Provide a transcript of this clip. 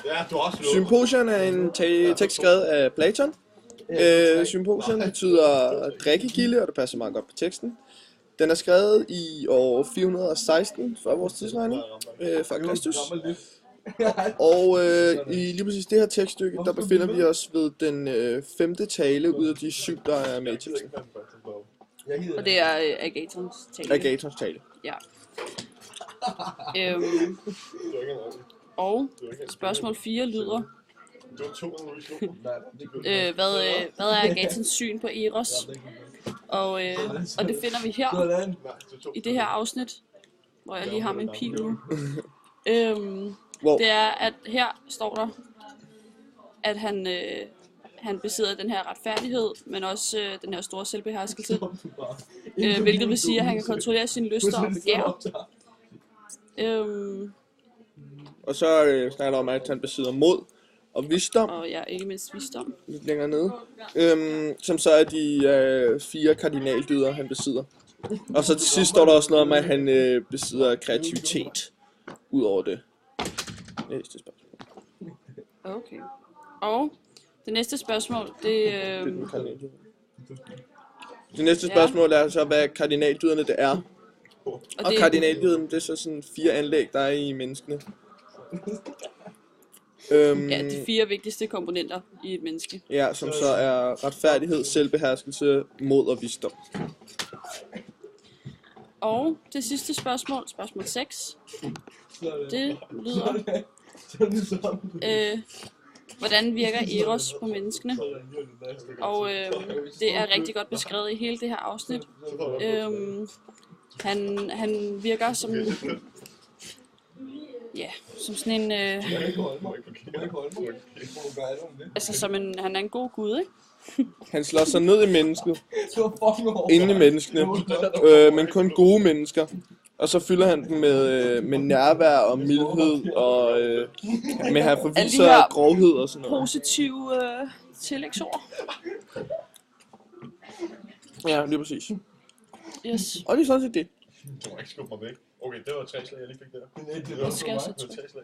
Ja, du har også slået. Symposion er en tekst skrevet af Platon. Symposion betyder drikkegilde, og det passer meget godt på teksten. Den er skrevet i år 416 før vores tidsregning, før Kristus. Og i lige præcis det her tekststykke, der befinder vi os ved den 5. tale ud af de 7, der er med i teksten. Og det er Agatons tale. Agatons tale. Ja. Og spørgsmål 4 lyder, hvad er Agatons syn på Eros? Og det finder vi her, i det her afsnit, hvor jeg lige har min pil nu. Wow. Det er, at her står der, at han besidder den her retfærdighed, men også den her store selvbeherskelse. Hvilket vil sige, at han kan kontrollere sine lyster og begær. Og så snakker der om, at han besidder mod og visdom, Og ja, ikke mindst visdom. lidt længere nede, som så er de 4 kardinaldyder, han besidder. Og så til sidst står der også noget om, at han besidder kreativitet, ud over det. Næste spørgsmål. Okay. Og det næste spørgsmål, Det næste spørgsmål er så, hvad kardinaldyderne det er. Og det, kardinaldyden, det er så sådan 4 anlæg, der er i menneskene. ja, de 4 vigtigste komponenter i et menneske. Ja, som så er retfærdighed, selvbeherskelse, mod og visdom. Og det sidste spørgsmål, spørgsmål 6, det lyder, hvordan virker Eros på menneskene? Og det er rigtig godt beskrevet i hele det her afsnit. Han virker som, ja, som sådan en, altså som en, han er en god gud, ikke? Han slår sig ned i mennesket, inde i menneskene, men kun gode mennesker. Og så fylder han dem med nærvær og mildhed, og med at forviser grovhed og sådan noget. Positive tillægsord. Ja, lige præcis. Yes. Og det er sådan set det. Du må ikke skubbe mig væk. Okay, det var 3 slag, jeg lige fik der. Det var skal jeg så 3 slag,